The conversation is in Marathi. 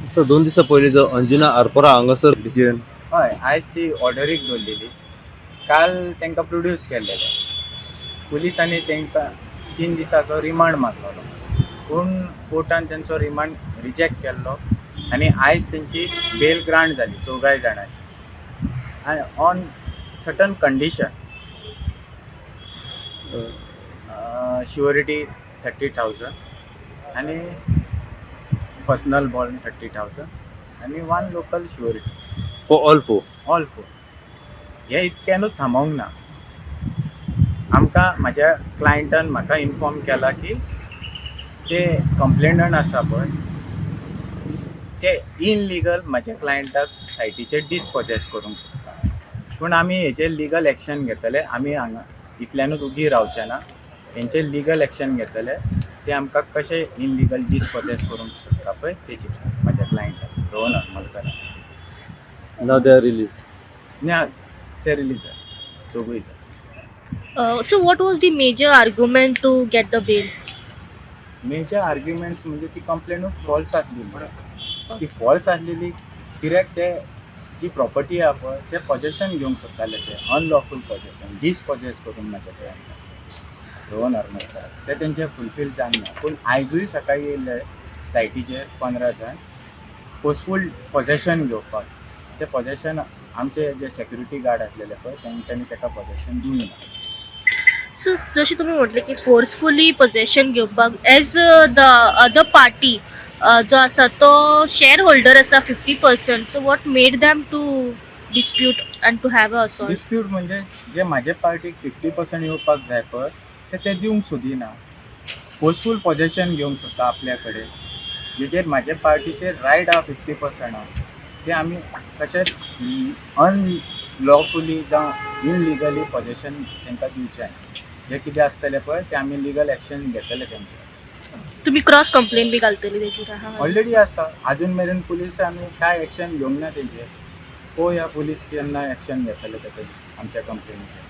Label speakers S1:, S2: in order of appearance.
S1: असं 2 दिवसा पयलीं जो अंजुना आरपोरा हांगासर डिसिजन
S2: हय आयज ती ऑर्डरीक दवरलेली. काल तांकां प्रोड्यूस केल्लेले. पुलिसांनी तांकां 3 दिसाचो रिमांड मागलेलो, पूण कोर्टान तांचो रिमांड रिजेक्ट केल्लो आनी आयज तांची बेल ग्रांट जाली चौगाय जाणांची आनी ऑन सर्टन कंडिशन. श्युरिटी 30,000 आनी पर्सनल बॉन्ड 30,000 आनी 1 लोकल श्युरिटी.
S1: For all 4.
S2: ऑल 4. हे इतक्यानूच थांबोंक ना. आमकां म्हाज्या क्लायंटान म्हाका इन्फॉर्म केला की ते कंप्लेनंट आसा पळय ते इनलिगल म्हाज्या क्लायंटाक सायटीचेर डिसपॉजेस करूंक सोदता. पूण आमी हेचेर लिगल एक्शन घेतले. आमी हांगा इतल्यानूच उगी रावचे ना. हेंचेर लिगल एक्शन घेतले. ते आमकां कशें इनलिगल डिसपॉजेस करूंक सोदता पळय तेचेर म्हाज्या क्लायंटाक रोहन हरमलकर.
S1: नाव दे आर रिलीज.
S2: ना ते रिलीज जाय चौगूय जाय.
S3: So what was the major argument to get the bail?
S2: Major arguments म्हणजे ती कंप्लेनूच फॉल्स आसलेली. ती फॉल्स आसलेली कित्याक ते जी प्रॉपर्टी आहा पळय ते पॉजेशन घेवंक सोदताले. ते अनलॉफूल पॉजेशन डिसपॉजेस करून म्हाज्या क्लायंटाक रोहन हरमलकर ते तेंचे फुलफील जावना. पूण आयजूय सकाळीं येयले सायटीचेर 15 जाण फोर्सफूल पॉजेशन घेवपाक. ते पॉजेशन आमचे जे सेक्युरिटी गार्ड आसलेले पळय तेंच्यांनी ताका पॉजेशन दिवंक ना.
S3: So जशी तुम्ही म्हटले की फोर्सफुली पोजेशन घेवपाक एज द अदर पार्टी जो आसा तो शेअर होल्डर आसा 50%. So what made them to dispute and to have a assault?
S2: Dispute म्हणजे जे म्हाजे पार्टीक 50% येवपाक जाय पळय ते दिवंक सोदिना. फोर्सफूल पॉजेशन घेवंक सोदता आपल्या कडेन. जेचेर म्हाजे पार्टीचेर रायट आहा 50% आहा ते आमी तशेंच अनलॉफुली जावं इनलिगली पॉजेशन तांकां दिवचें. जे कितें आसतलें पळय ते आमी लिगल एक्शन घेतले तेंचेर.
S3: तुम्ही क्रॉस कंप्लेन बी घालतली तेचेर?
S2: ऑलरेडी आसा. अजून मेरेन पुलिसांनी कांय एक्शन घेवंक ना तेंचेर. पळोवया पुलीस केन्ना एक्शन घेतले तेचेर आमच्या कंप्लेनीचेर.